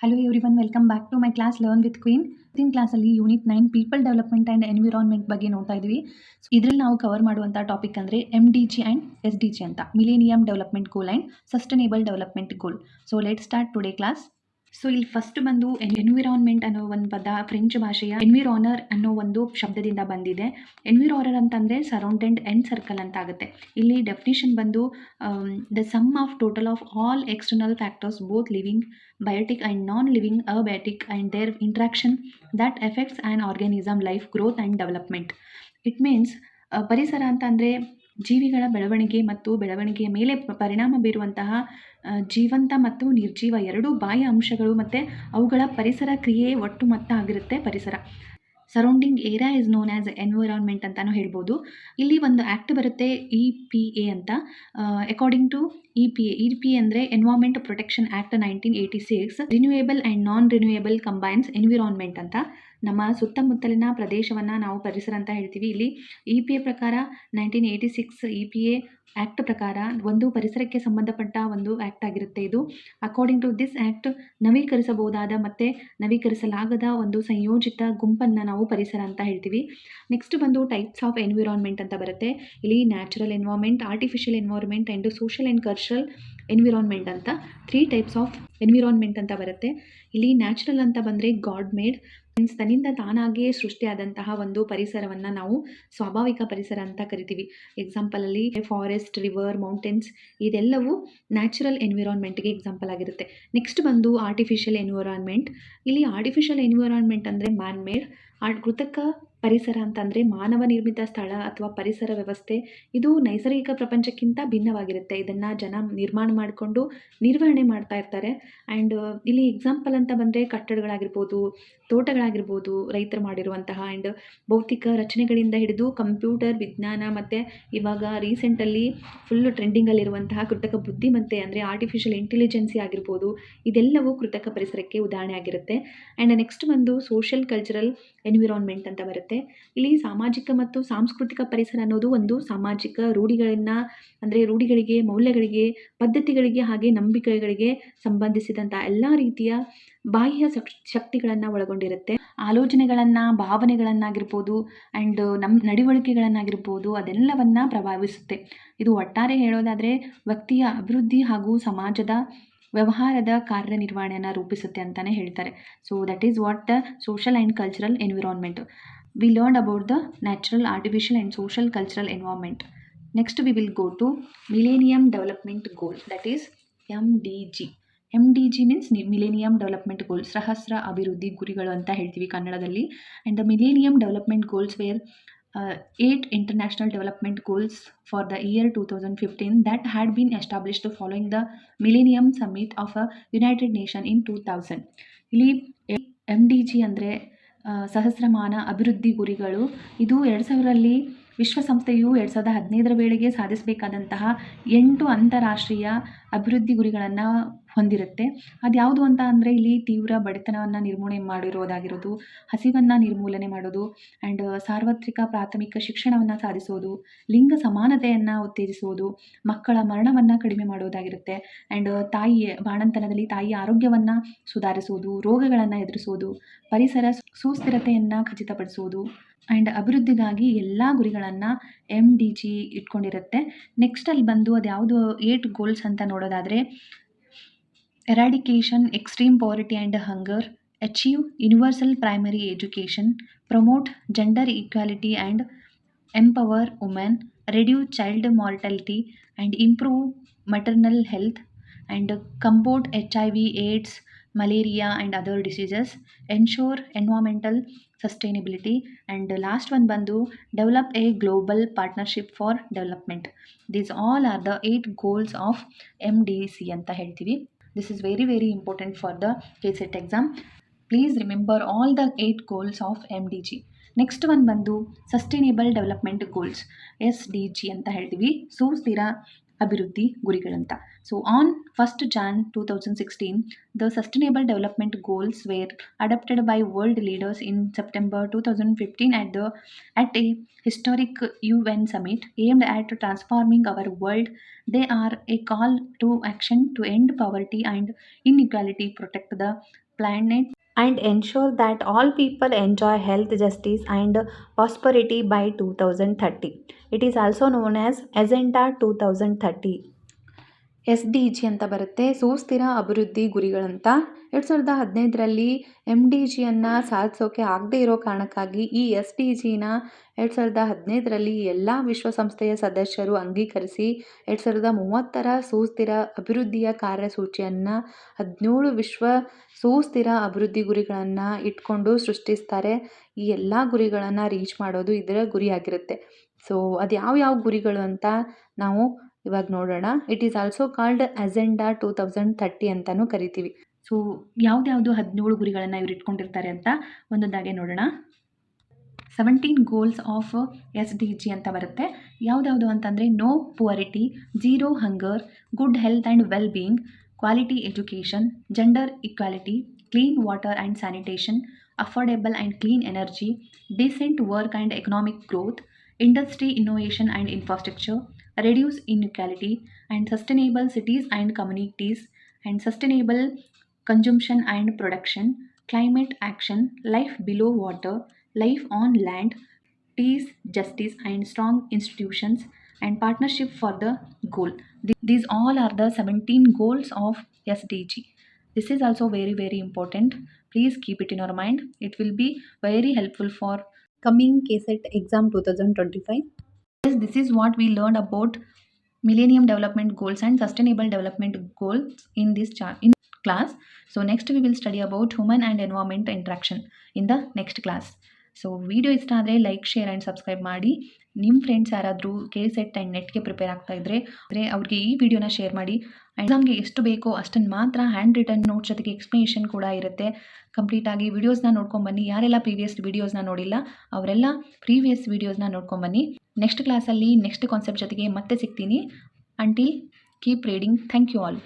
Hello everyone, welcome back to my class Learn with Queen. ಕ್ಲಾಸಲ್ಲಿ unit 9 people development and environment ಬಗ್ಗೆ ನೋಡ್ತಾ ಇದ್ವಿ. ಇದರಲ್ಲಿ ನಾವು ಕವರ್ ಮಾಡುವಂಥ ಟಾಪಿಕ್ ಅಂದರೆ MDG ಆ್ಯಂಡ್ SDG ಅಂತ, millennium development goal and sustainable development goal. So let start today class. So ಇಲ್ಲಿ ಫಸ್ಟ್ ಬಂದು ಎನ್ವಿರಾನ್ಮೆಂಟ್ ಅನ್ನೋ ಒಂದು ಪದ ಫ್ರೆಂಚ್ ಭಾಷೆಯ ಎನ್ವಿರಾನರ್ ಅನ್ನೋ ಒಂದು ಶಬ್ದದಿಂದ ಬಂದಿದೆ. ಎನ್ವಿರಾನರ್ ಅಂತಂದರೆ ಸರೌಂಡೆಡ್ ಎಂಡ್ ಸರ್ಕಲ್ ಅಂತ ಆಗುತ್ತೆ. ಇಲ್ಲಿ ಡೆಫಿನಿಷನ್ ಬಂದು the sum of total of all external factors both living biotic and non-living abiotic and their interaction that affects an organism life growth and development. It means ಪರಿಸರ ಅಂತ ಅಂದರೆ ಜೀವಿಗಳ ಬೆಳವಣಿಗೆ ಮತ್ತು ಬೆಳವಣಿಗೆಯ ಮೇಲೆ ಪರಿಣಾಮ ಬೀರುವಂತಹ ಜೀವಂತ ಮತ್ತು ನಿರ್ಜೀವ ಎರಡೂ ಬಾಹ್ಯ ಅಂಶಗಳು ಮತ್ತು ಅವುಗಳ ಪರಿಸರ ಕ್ರಿಯೆ ಒಟ್ಟು ಮೊತ್ತ ಆಗಿರುತ್ತೆ ಪರಿಸರ. Surrounding area is known as environment ಅಂತಲೂ ಹೇಳ್ಬೋದು. ಇಲ್ಲಿ ಒಂದು ಆ್ಯಕ್ಟ್ ಬರುತ್ತೆ EPA ಅಂತ. ಅಕಾರ್ಡಿಂಗ್ ಟು EPA ಅಂದರೆ environment protection act 1986 renewable and non renewable combines environment ಅಂತ. ನಮ್ಮ ಸುತ್ತಮುತ್ತಲಿನ ಪ್ರದೇಶವನ್ನು ನಾವು ಪರಿಸರ ಅಂತ ಹೇಳ್ತೀವಿ. ಇಲ್ಲಿ EPA ಪ್ರಕಾರ 1986 EPA ಆ್ಯಕ್ಟ್ ಪ್ರಕಾರ ಒಂದು ಪರಿಸರಕ್ಕೆ ಸಂಬಂಧಪಟ್ಟ ಒಂದು ಆ್ಯಕ್ಟ್ ಆಗಿರುತ್ತೆ ಇದು. ಅಕಾರ್ಡಿಂಗ್ ಟು ದಿಸ್ ಆ್ಯಕ್ಟ್ ನವೀಕರಿಸಬಹುದಾದ ಮತ್ತು ನವೀಕರಿಸಲಾಗದ ಒಂದು ಸಂಯೋಜಿತ ಗುಂಪನ್ನು ನಾವು ಪರಿಸರ ಅಂತ ಹೇಳ್ತೀವಿ. ನೆಕ್ಸ್ಟ್ ಬಂದು ಟೈಪ್ಸ್ ಆಫ್ ಎನ್ವಿರಾನ್ಮೆಂಟ್ ಅಂತ ಬರುತ್ತೆ. ಇಲ್ಲಿ natural environment, artificial environment and social and cultural environment ಅಂತ 3 ಟೈಪ್ಸ್ ಆಫ್ ಎನ್ವಿರಾನ್ಮೆಂಟ್ ಅಂತ ಬರುತ್ತೆ. ಇಲ್ಲಿ ನ್ಯಾಚುರಲ್ ಅಂತ ಬಂದರೆ ಗಾಡ್ ಮೇಡ್, ಮೀನ್ಸ್ ತನ್ನಿಂದ ತಾನಾಗಿಯೇ ಸೃಷ್ಟಿಯಾದಂತಹ ಒಂದು ಪರಿಸರವನ್ನು ನಾವು ಸ್ವಾಭಾವಿಕ ಪರಿಸರ ಅಂತ ಕರಿತೀವಿ. ಎಕ್ಸಾಂಪಲಲ್ಲಿ ಫಾರೆಸ್ಟ್, ರಿವರ್, ಮೌಂಟೇನ್ಸ್ ಇದೆಲ್ಲವೂ ನ್ಯಾಚುರಲ್ ಎನ್ವಿರಾನ್ಮೆಂಟ್ಗೆ ಎಕ್ಸಾಂಪಲ್ ಆಗಿರುತ್ತೆ. ನೆಕ್ಸ್ಟ್ ಬಂದು ಆರ್ಟಿಫಿಷಿಯಲ್ ಎನ್ವಿರಾನ್ಮೆಂಟ್. ಇಲ್ಲಿ ಆರ್ಟಿಫಿಷಿಯಲ್ ಎನ್ವಿರಾನ್ಮೆಂಟ್ ಅಂದರೆ ಮ್ಯಾನ್ ಮೇಡ್. ಕೃತಕ ಪರಿಸರ ಅಂತಂದರೆ ಮಾನವ ನಿರ್ಮಿತ ಸ್ಥಳ ಅಥವಾ ಪರಿಸರ ವ್ಯವಸ್ಥೆ. ಇದು ನೈಸರ್ಗಿಕ ಪ್ರಪಂಚಕ್ಕಿಂತ ಭಿನ್ನವಾಗಿರುತ್ತೆ. ಇದನ್ನು ಜನ ನಿರ್ಮಾಣ ಮಾಡಿಕೊಂಡು ನಿರ್ವಹಣೆ ಮಾಡ್ತಾ ಇರ್ತಾರೆ. ಆ್ಯಂಡ್ ಇಲ್ಲಿ ಎಕ್ಸಾಂಪಲ್ ಅಂತ ಬಂದರೆ ಕಟ್ಟಡಗಳಾಗಿರ್ಬೋದು, ತೋಟಗಳಾಗಿರ್ಬೋದು, ರೈತರು ಮಾಡಿರುವಂತಹ ಆ್ಯಂಡ್ ಭೌತಿಕ ರಚನೆಗಳಿಂದ ಹಿಡಿದು ಕಂಪ್ಯೂಟರ್ ವಿಜ್ಞಾನ ಮತ್ತು ಇವಾಗ ರೀಸೆಂಟಲ್ಲಿ ಫುಲ್ ಟ್ರೆಂಡಿಂಗಲ್ಲಿರುವಂತಹ ಕೃತಕ ಬುದ್ಧಿಮತ್ತೆ ಅಂದರೆ ಆರ್ಟಿಫಿಷಿಯಲ್ ಇಂಟೆಲಿಜೆನ್ಸಿ ಆಗಿರ್ಬೋದು, ಇದೆಲ್ಲವೂ ಕೃತಕ ಪರಿಸರಕ್ಕೆ ಉದಾಹರಣೆ ಆಗಿರುತ್ತೆ. ಆ್ಯಂಡ್ ನೆಕ್ಸ್ಟ್ ಬಂದು ಸೋಷಿಯಲ್ ಕಲ್ಚರಲ್ ಎನ್ವಿರಾನ್ಮೆಂಟ್ ಅಂತ ಬರುತ್ತೆ. ಇಲ್ಲಿ ಸಾಮಾಜಿಕ ಮತ್ತು ಸಾಂಸ್ಕೃತಿಕ ಪರಿಸರ ಅನ್ನೋದು ಒಂದು ಸಾಮಾಜಿಕ ರೂಢಿಗಳನ್ನು ಅಂದರೆ ರೂಢಿಗಳಿಗೆ, ಮೌಲ್ಯಗಳಿಗೆ, ಪದ್ಧತಿಗಳಿಗೆ ಹಾಗೆ ನಂಬಿಕೆಗಳಿಗೆ ಸಂಬಂಧಿಸಿದಂಥ ಎಲ್ಲ ರೀತಿಯ ಬಾಹ್ಯ ಶಕ್ತಿಗಳನ್ನು ಒಳಗೊಂಡಿರುತ್ತೆ. ಆಲೋಚನೆಗಳನ್ನು, ಭಾವನೆಗಳನ್ನಾಗಿರ್ಬೋದು ಆ್ಯಂಡ್ ನಮ್ಮ ನಡವಳಿಕೆಗಳನ್ನಾಗಿರ್ಬೋದು ಅದೆಲ್ಲವನ್ನು ಪ್ರಭಾವಿಸುತ್ತೆ. ಇದು ಒಟ್ಟಾರೆ ಹೇಳೋದಾದರೆ ವ್ಯಕ್ತಿಯ ಅಭಿವೃದ್ಧಿ ಹಾಗೂ ಸಮಾಜದ ವ್ಯವಹಾರದ ಕಾರ್ಯನಿರ್ವಹಣೆಯನ್ನು ರೂಪಿಸುತ್ತೆ ಅಂತಲೇ ಹೇಳ್ತಾರೆ. So that is what the social and cultural environment. We learned about the natural, artificial and social cultural environment. Next we will go to Millennium Development Goal, that is MDG. MDG means Millennium Development Goals, ಸಹಸ್ರ ಅಭಿವೃದ್ಧಿ ಗುರಿಗಳು ಅಂತ ಹೇಳ್ತೀವಿ ಕನ್ನಡದಲ್ಲಿ. And the Millennium Development Goals were 8 international development goals for the year 2015 that had been established following the Millennium Summit of a United Nations in 2000. ಇಲ್ಲಿ MDG ಅಂದರೆ ಸಹಸ್ರಮಾನ ಅಭಿವೃದ್ಧಿ ಗುರಿಗಳು. ಇದು 2000ರಲ್ಲಿ ವಿಶ್ವಸಂಸ್ಥೆಯು 2015 ವೇಳೆಗೆ ಸಾಧಿಸಬೇಕಾದಂತಹ 8 ಅಂತಾರಾಷ್ಟ್ರೀಯ ಅಭಿವೃದ್ಧಿ ಗುರಿಗಳನ್ನು ಹೊಂದಿರುತ್ತೆ. ಅದು ಯಾವುದು ಅಂತ ಅಂದರೆ ಇಲ್ಲಿ ತೀವ್ರ ಬಡತನವನ್ನು ನಿರ್ಮೂಲನೆ ಮಾಡಿರೋದಾಗಿರೋದು, ಹಸಿವನ್ನು ನಿರ್ಮೂಲನೆ ಮಾಡೋದು ಆ್ಯಂಡ್ ಸಾರ್ವತ್ರಿಕ ಪ್ರಾಥಮಿಕ ಶಿಕ್ಷಣವನ್ನು ಸಾಧಿಸೋದು, ಲಿಂಗ ಸಮಾನತೆಯನ್ನು ಉತ್ತೇಜಿಸುವುದು, ಮಕ್ಕಳ ಮರಣವನ್ನು ಕಡಿಮೆ ಮಾಡೋದಾಗಿರುತ್ತೆ ಆ್ಯಂಡ್ ಬಾಣಂತನದಲ್ಲಿ ತಾಯಿಯ ಆರೋಗ್ಯವನ್ನು ಸುಧಾರಿಸುವುದು, ರೋಗಗಳನ್ನು ಎದುರಿಸುವುದು, ಪರಿಸರ ಸುಸ್ಥಿರತೆಯನ್ನು ಖಚಿತಪಡಿಸುವುದು ಆ್ಯಂಡ್ ಅಭಿವೃದ್ಧಿಗಾಗಿ ಎಲ್ಲ ಗುರಿಗಳನ್ನು MDG ಇಟ್ಕೊಂಡಿರುತ್ತೆ. ನೆಕ್ಸ್ಟ್ ಅಲ್ಲಿ ಬಂದು ಅದು ಯಾವುದು 8 ಗೋಲ್ಸ್ ಅಂತ ನೋಡೋದಾದರೆ eradication extreme poverty and hunger, achieve universal primary education, promote gender equality and empower women, reduce child mortality and improve maternal health and combat HIV, AIDS, malaria and other diseases, ensure environmental sustainability and last one bandu develop a global partnership for development. These all are the 8 goals of MDC anta heltivi. This is very very important for the KCET exam. Please remember all the 8 goals of MDG. Next ಒಂದು ಬಂದು sustainable development goals SDG ಅಂತ ಹೇಳ್ತೀವಿ. ಸುಸ್ಥಿರ ಅಭಿವೃದ್ಧಿ ಗುರಿಗಳಂತ. So on 1st Jan 2016, the Sustainable Development Goals were adopted by world leaders in September 2015 at a historic UN summit aimed at transforming our world. They are a call to action to end poverty and inequality, protect the planet, and ensure that all people enjoy health, justice, and prosperity by 2030. It is also known as Agenda 2030. SDG ಅಂತ ಬರುತ್ತೆ, ಸುಸ್ಥಿರ ಅಭಿವೃದ್ಧಿ ಗುರಿಗಳಂತ. 2015ರಲ್ಲಿ MDGಯನ್ನು ಸಾಧಿಸೋಕೆ ಆಗದೇ ಇರೋ ಕಾರಣಕ್ಕಾಗಿ ಈ SDGನ 2015ರಲ್ಲಿ ಎಲ್ಲ ವಿಶ್ವಸಂಸ್ಥೆಯ ಸದಸ್ಯರು ಅಂಗೀಕರಿಸಿ 2030ರ ಸುಸ್ಥಿರ ಅಭಿವೃದ್ಧಿಯ ಕಾರ್ಯಸೂಚಿಯನ್ನು 17 ವಿಶ್ವ ಸುಸ್ಥಿರ ಅಭಿವೃದ್ಧಿ ಗುರಿಗಳನ್ನು ಇಟ್ಕೊಂಡು ಸೃಷ್ಟಿಸ್ತಾರೆ. ಈ ಎಲ್ಲ ಗುರಿಗಳನ್ನು ರೀಚ್ ಮಾಡೋದು ಇದರ ಗುರಿಯಾಗಿರುತ್ತೆ. ಸೊ ಅದು ಯಾವ ಗುರಿಗಳು ಅಂತ ನಾವು ಇವಾಗ ನೋಡೋಣ. It is also called agenda 2030 ಅಂತಲೂ ಕರಿತೀವಿ. ಸೊ ಯಾವ್ದ್ಯಾವುದು 17 ಗುರಿಗಳನ್ನು ಇವ್ರು ಇಟ್ಕೊಂಡಿರ್ತಾರೆ ಅಂತ ಒಂದೊಂದಾಗೆ ನೋಡೋಣ. 17 ಗೋಲ್ಸ್ ಆಫ್ SDG ಅಂತ ಬರುತ್ತೆ. ಯಾವ್ದ್ಯಾವುದು ಅಂತಂದರೆ no poverty, zero hunger, good health and well being, quality education, gender equality, clean water and sanitation, affordable and clean energy, decent work and economic growth, industry innovation and infrastructure, reduce inequality, and sustainable cities and communities, and sustainable consumption and production, climate action, life below water, life on land, peace, justice, and strong institutions, and partnership for the goal. These all are the 17 goals of SDG. This is also very, very important. Please keep it in your mind. It will be very helpful for coming KCET exam 2025. Yes, this is what we learned about Millennium Development Goals and Sustainable Development Goals in this class. So next we will study about human and environment interaction in the next class. So video ಇಷ್ಟ ಆದರೆ like, share and subscribe ಮಾಡಿ. ನಿಮ್ಮ friends ಯಾರಾದರೂ KCET and ನೆಟ್ಗೆ prepare ಆಗ್ತಾ ಇದ್ದರೆ ಅವ್ರಿಗೆ ಈ ವಿಡಿಯೋನ ಶೇರ್ ಮಾಡಿ. ಎಕ್ಸಾಮ್ಗೆ ಎಷ್ಟು ಬೇಕೋ ಅಷ್ಟನ್ನು ಮಾತ್ರ ಹ್ಯಾಂಡ್ ರಿಟನ್ ನೋಟ್ಸ್ ಜೊತೆಗೆ ಎಕ್ಸ್ಪ್ಲನೇಷನ್ ಕೂಡ ಇರುತ್ತೆ. ಕಂಪ್ಲೀಟಾಗಿ ವಿಡಿಯೋಸ್ನ ನೋಡ್ಕೊಂಬನ್ನಿ. ಯಾರೆಲ್ಲ ಪ್ರೀವಿಯಸ್ ವಿಡಿಯೋಸ್ನ ನೋಡಿಲ್ಲ ಅವರೆಲ್ಲ ಪ್ರೀವಿಯಸ್ ವಿಡಿಯೋಸ್ನ ನೋಡ್ಕೊಂಬನ್ನಿ. ನೆಕ್ಸ್ಟ್ ಕ್ಲಾಸಲ್ಲಿ ನೆಕ್ಸ್ಟ್ ಕಾನ್ಸೆಪ್ಟ್ ಜೊತೆಗೆ ಮತ್ತೆ ಸಿಗ್ತೀನಿ. Until keep reading. Thank you all.